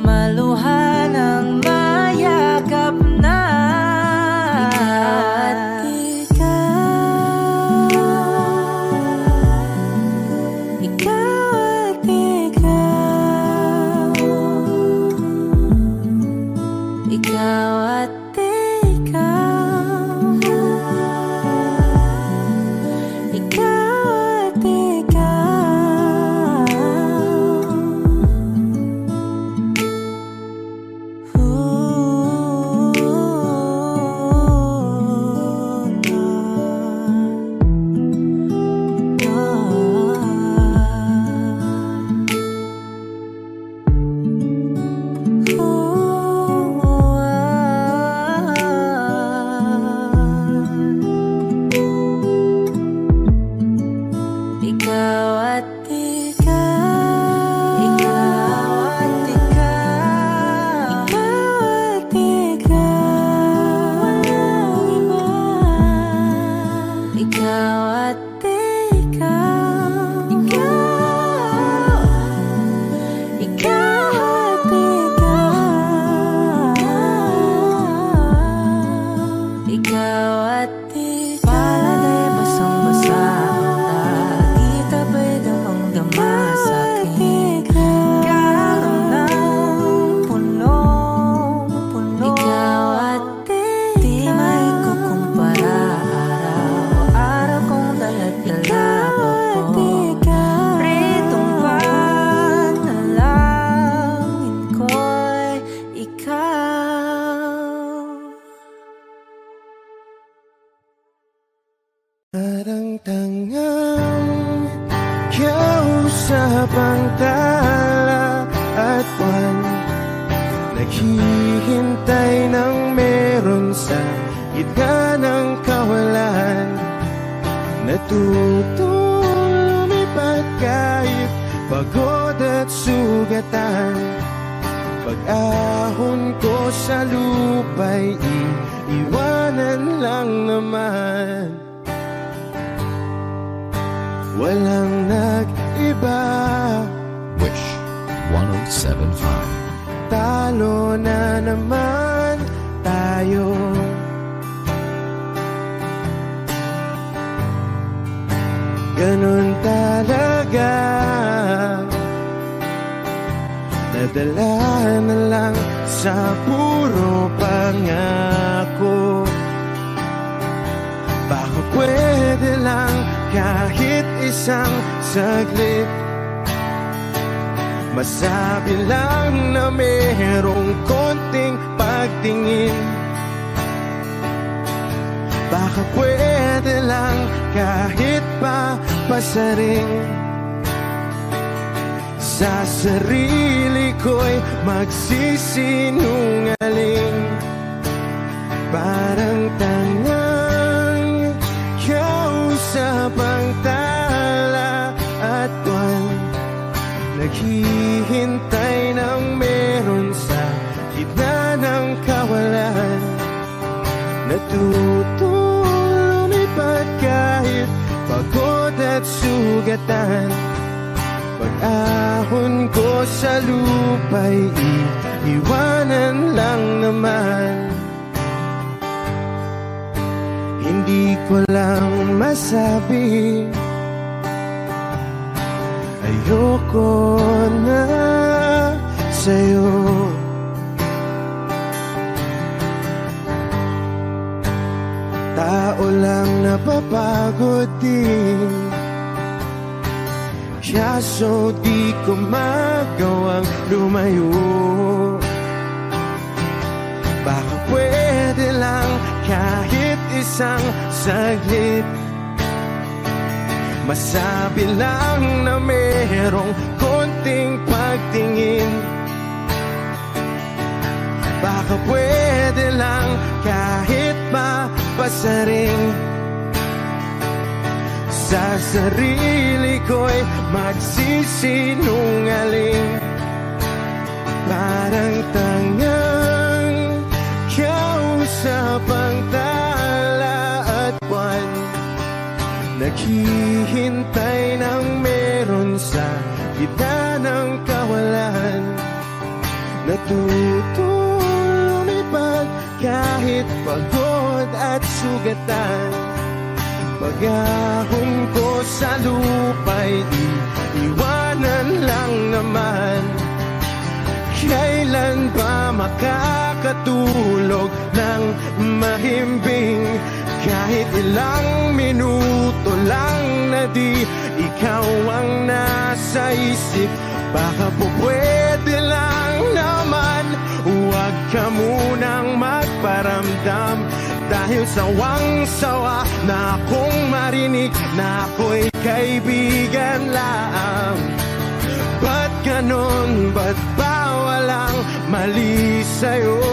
maluhan ang mayakap na. Ikaw at ikaw, ikaw at ikaw, ikaw at ikaw. Ikaw at ikaw, ikaw at ikaw, ikaw at ikaw, walang iba. Ikaw at ikaw, ikaw, ikaw at ikaw, ikaw at ikaw. Pala'y basang-basa ang dagit, abay damang-dama sa'king kalam ng punong-puno. Ikaw at ikaw, di maikukumpara, araw-araw kong dala-dala pa po ritong panalangin ko'y ikaw. Parang tangang kausapang tala at buwan, naghihintay ng meron sa gitna ng kawalan. Natutong lumipad kahit pagod at sugatan, Pag-ahon ko sa lupa'y iiwanan lang naman. Walang nag-iba, Wish 1075. talo na naman tayo. Ganun talaga, nadala na lang sa puro pangako. Baka pwede lang kahit isang saglit, masabi lang na merong konting pagtingin. Baka pwede lang kahit pa pasaring, sa sarili ko'y magsisinungaling. Parang tangang kausap ang tala at buwan, naghihintay ng meron sa gitna ng kawalan. Natutong lumipad kahit pagod at sugatan. Pag-ahon ko sa lupa'y iiwanan lang naman. Hindi ko lang masabi, ayoko na sa'yo. Tao lang napapagod din, kaso di ko magawang lumayo. Baka pwede lang kahit isang saglit, masabi lang na merong konting pagtingin. Baka pwede lang kahit pasaring, sa sarili ko'y magsisinungaling. Parang tangang kausap ang tala at buwan, naghihintay ng meron sa gitna ng kawalan. Natutong lumipad kahit pagod at sugatan. Pag-ahon ko sa lupa'y iiwanan lang naman. Kailan ba makakatulog ng mahimbing? Kahit ilang minuto lang na di ikaw ang nasa isip. Baka po pwede lang naman, huwag ka munang magparamdam. Dahil sawang-sawa na akong marinig na ako'y kaibigan lang. Ba't ganon? Ba't ba walang mali sa'yo?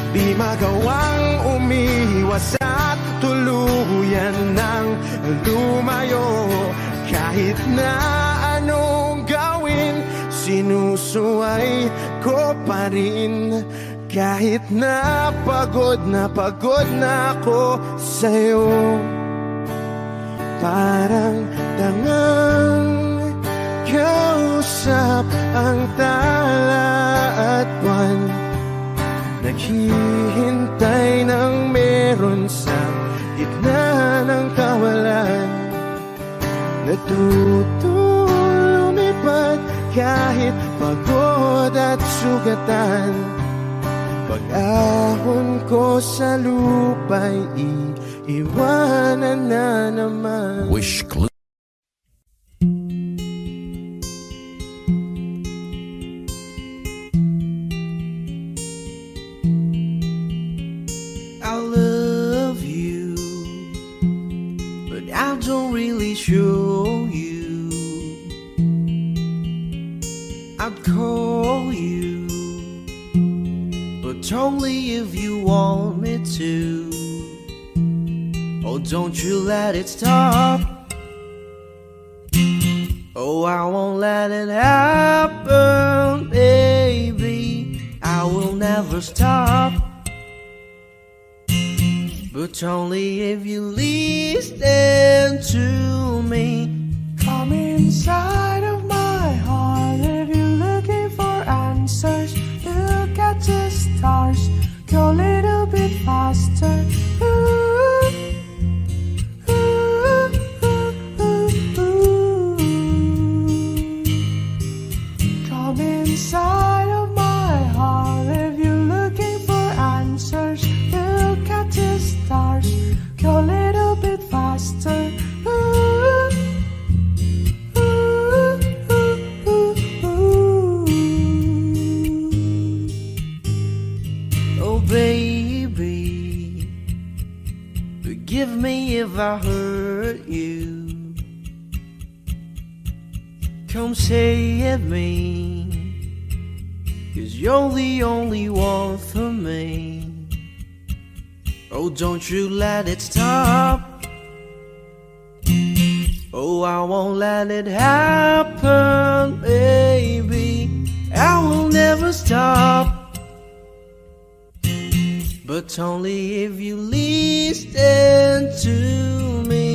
Di magawang umiwas at tuluyan ng lumayo. Kahit na anong gawin, sinusuway ko pa rin. Kahit na pagod na ako sa'yo. Parang tangang kausap ang tala at buwan, naghihintay ng meron sa gitna ng kawalan. Natutong lumipad kahit pagod at sugatan. Pag-ahon ko sa lupa'y iiwanan na naman. Wish Clue. I love you, but I don't really show you. I'd call you, but only if you want me to. Oh, don't you let it stop. Oh, I won't let it happen, baby. never stop, but only if you listen to me. Come inside of my heart if you're looking for answers. Look at the stars, go a little bit faster. Ooh, ooh, ooh, ooh, ooh. Come inside of my heart if you're looking for answers. Look at the stars, go a little bit faster. Ooh. Oh baby, forgive me if I hurt you. Come save me, 'cause you're the only one for me. Oh, don't you let it stop. Oh, I won't let it happen, baby. I will never stop, but only if you listen to me.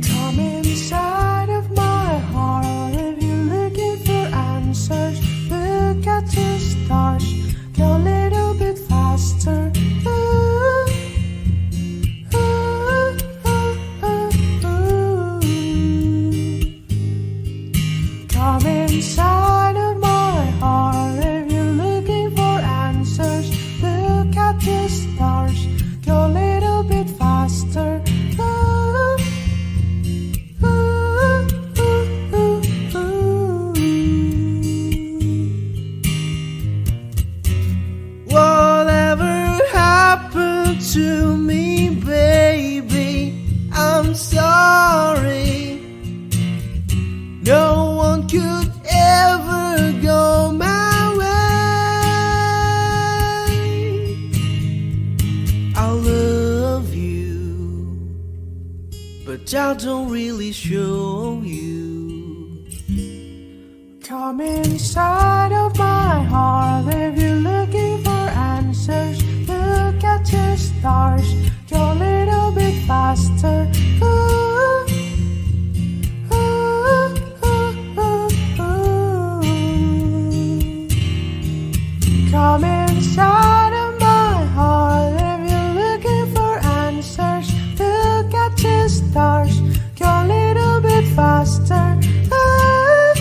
Come inside of my heart if you're looking for answers. Look at the stars, go a little bit faster. Ooh, ooh, ooh, ooh, ooh. Come inside of my heart if you're looking for answers. Look at the stars, go a little bit faster. Ooh, ooh, ooh, ooh, ooh. Whatever happened to me, baby, I'm sorry. No one could ever go my way. I love you, but I don't really show you. Come inside of my heart if you're looking for answers. Look at the stars, go a little bit faster. Ooh, ooh, ooh, ooh, ooh. Come inside of my heart if you're looking for answers. Look at the stars, go a little bit faster. Ooh,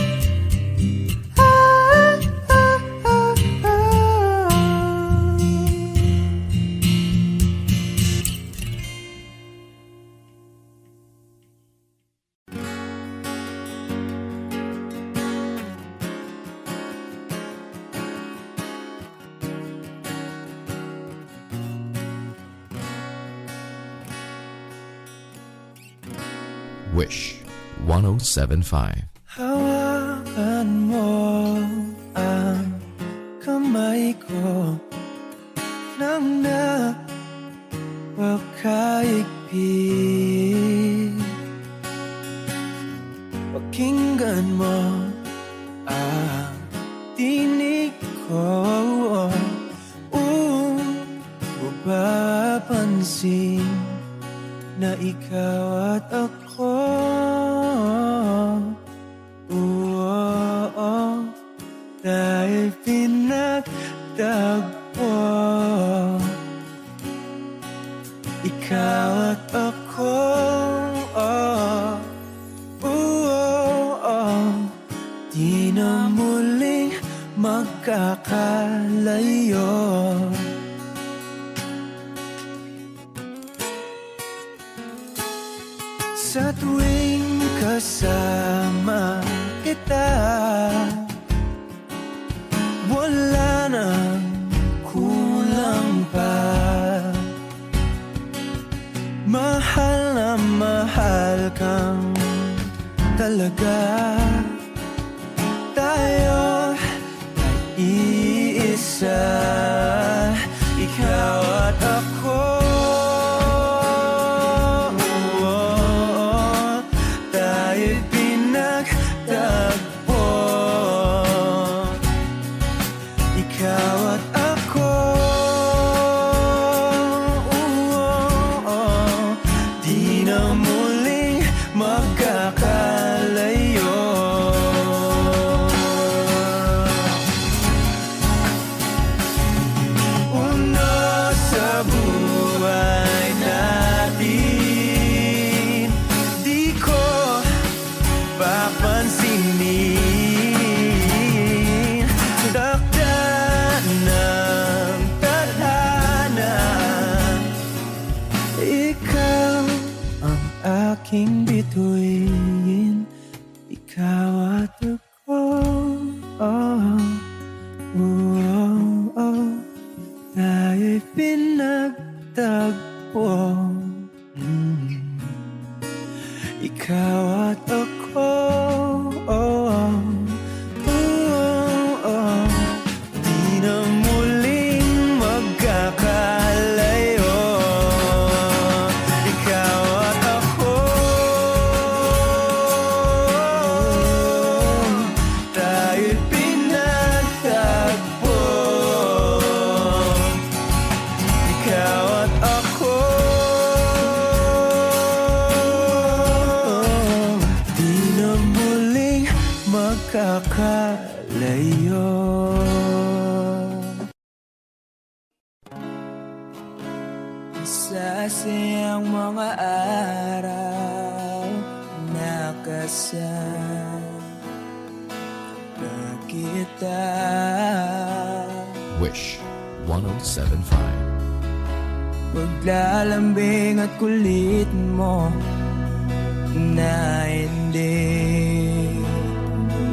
Wish 1075. Hawakan mo ang kamay ko nang napakaigpit. Pakinggan mo ang tinig ko. Mapapansin na ikaw at ako. Dahil pinagtagpo, ikaw at ako. Di na muling magkakalayo. Sa tuwing kasama kita, wala nang kulang pa. Mahal na mahal kang talaga. Tayo ay iisa, ikaw at ako. Tayo'y pinagtagpo, ikaw at ako. aking bituin, ikaw at ako. Tayo'y pinagtagpo. Ikaw at ako. Di na muling magkakalayo. Ikaw at ako. Tayo'y pinagtagpo. Ikaw at ako. Di na muling magkakalayo. Sasayang mga araw na kasama kita. Wish 1075. Paglalambing at kulit mo na hindi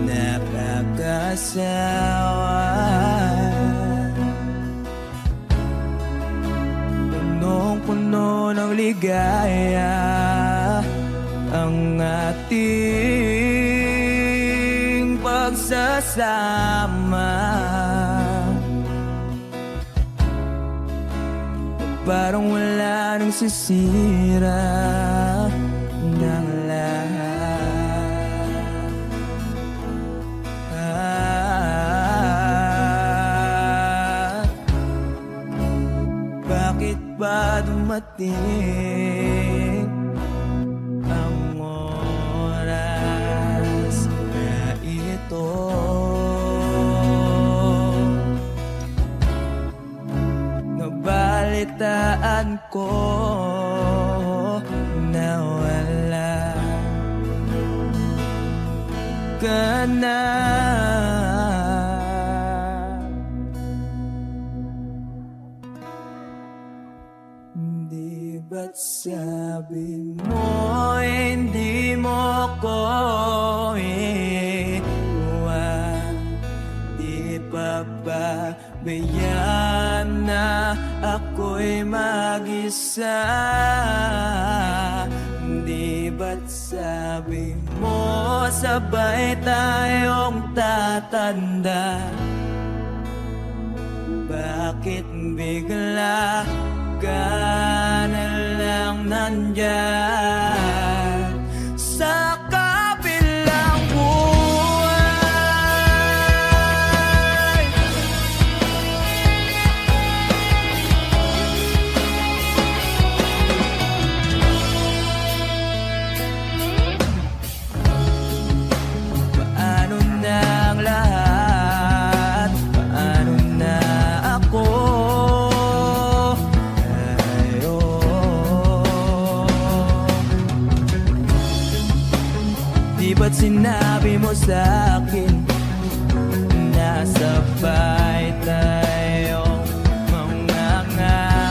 nakakasawa. Punong-puno ng ligaya ang ating pagsasama. Parang wala nang sisira ng lahat. Bakit ba dumating ang oras na ito? Nabalitaan ko na wala ka na. Di ba't sabi mo hindi mo ko iwan? Di pa ba bayaan na ako'y mag-isa? Di ba't sabi mo sabay tayong tatanda? Bakit bigla ka na lang nandyan sa kabilang buhay? Paano na ang lahat? Paano na ako? Di ba't sinabi mo sa'kin na sabay tayong mangangarap?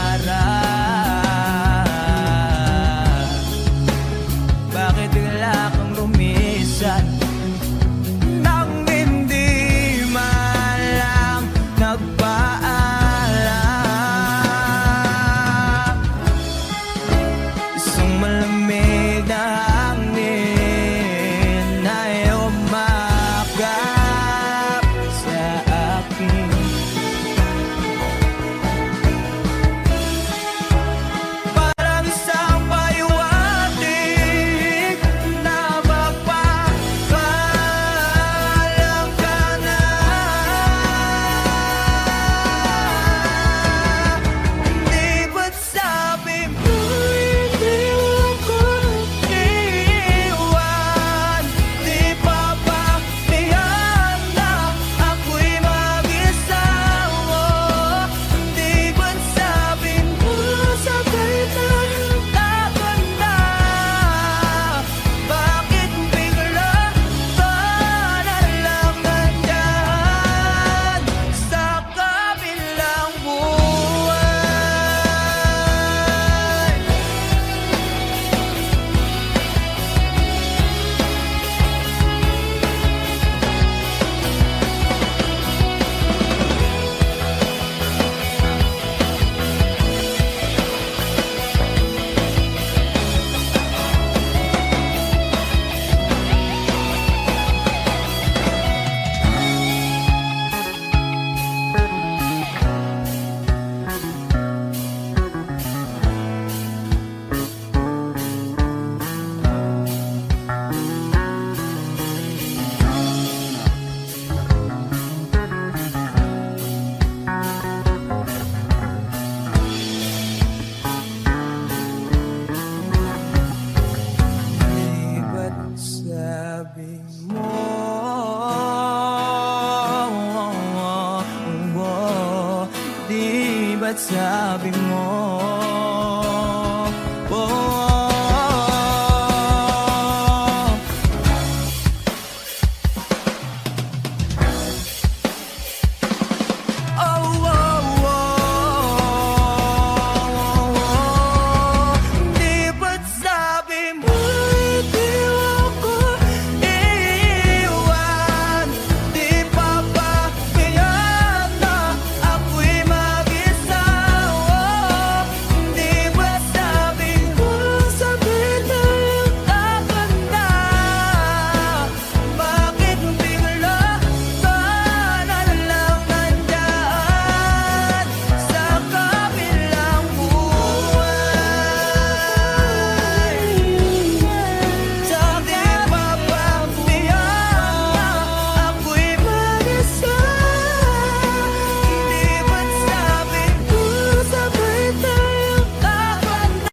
Bakit bigla kang lumisan nang hindi man lang nagpaalam? Isang malamig na hangin ay umakap sa akin. Parang isang paywating na magpapaalam ka na. ba't sabi mo? Di ba't sabi mo di ako iiwan? Di pa ba kaya na ako'y mag-isa? Di ba sabi mo sabi tayong dapat na? Bakit bigla ka na lang nandyan sa kabilang buhay? Sabi pa ba tiyak na ako'y mag-isa? Di ba't sabi mo sabay tayong dapat na?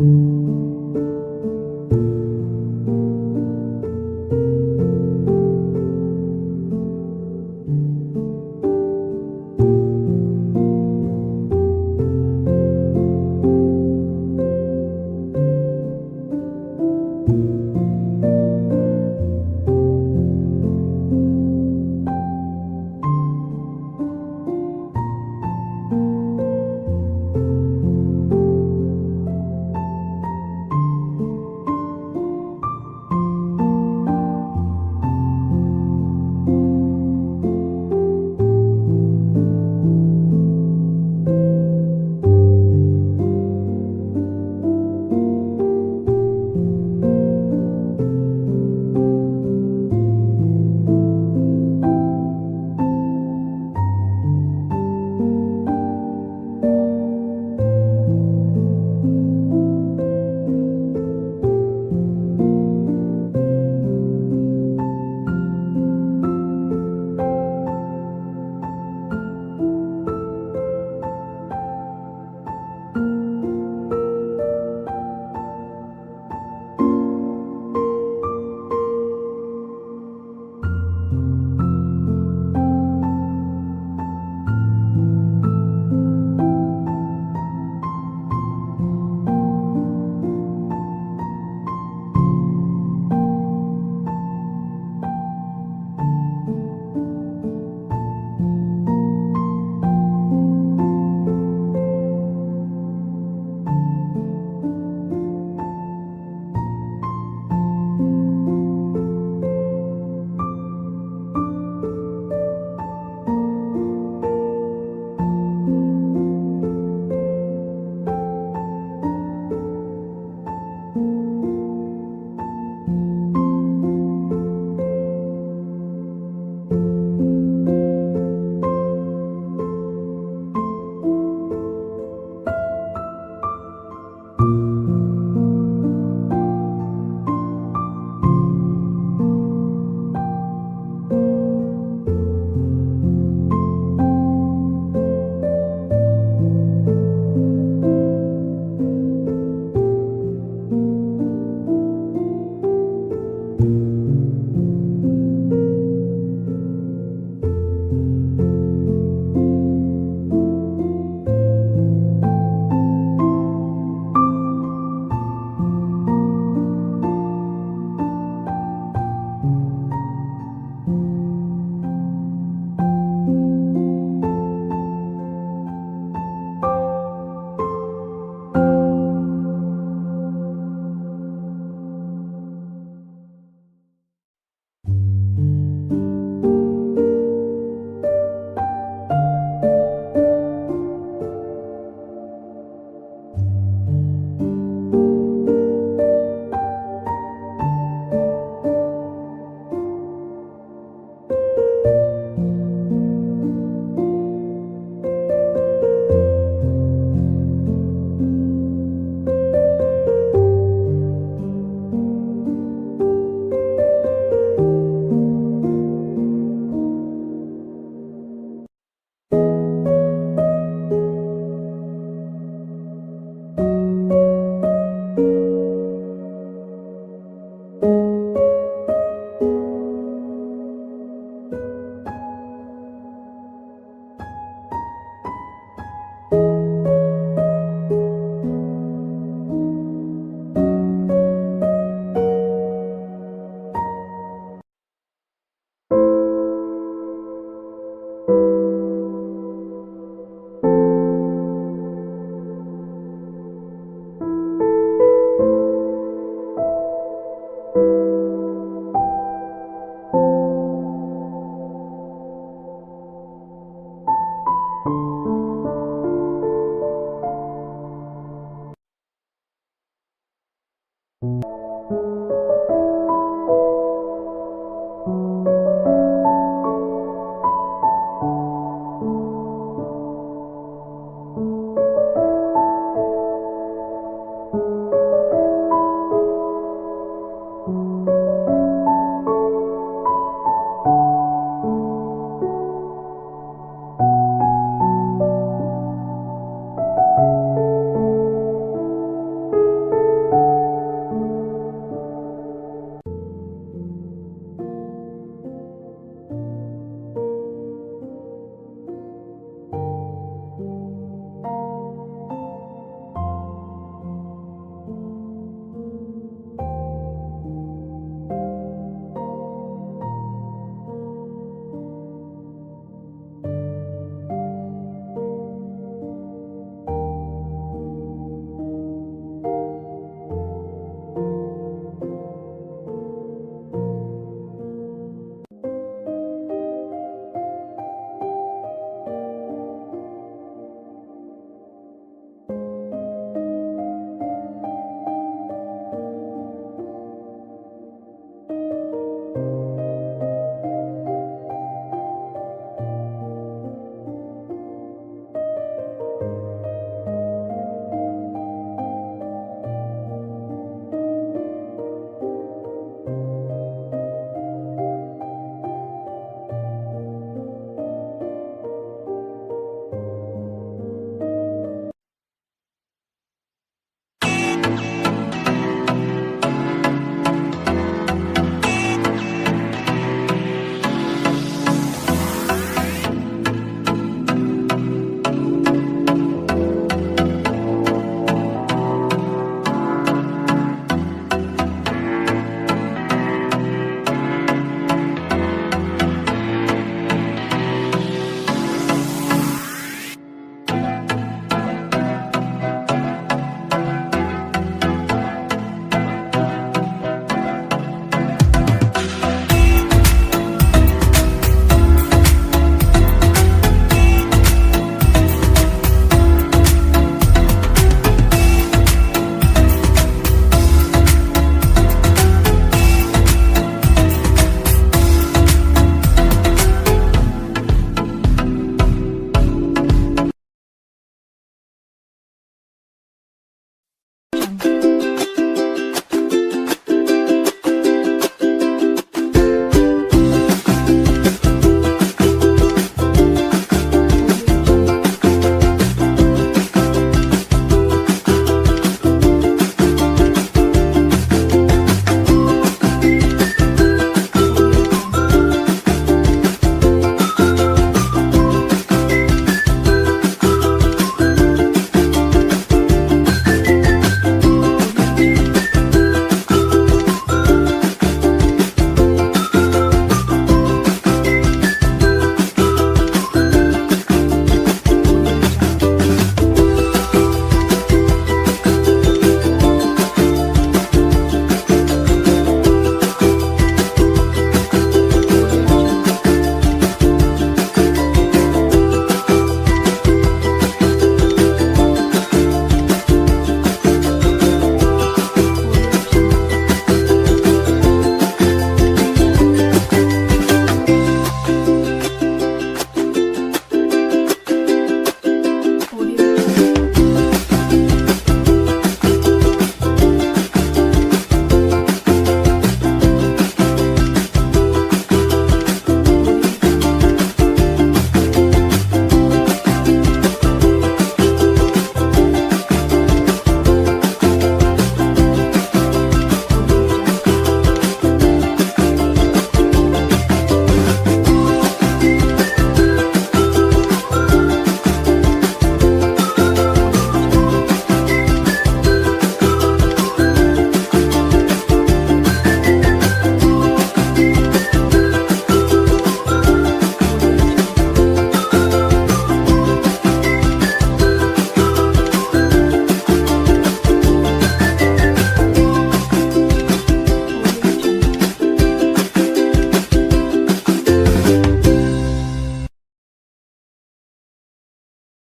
you.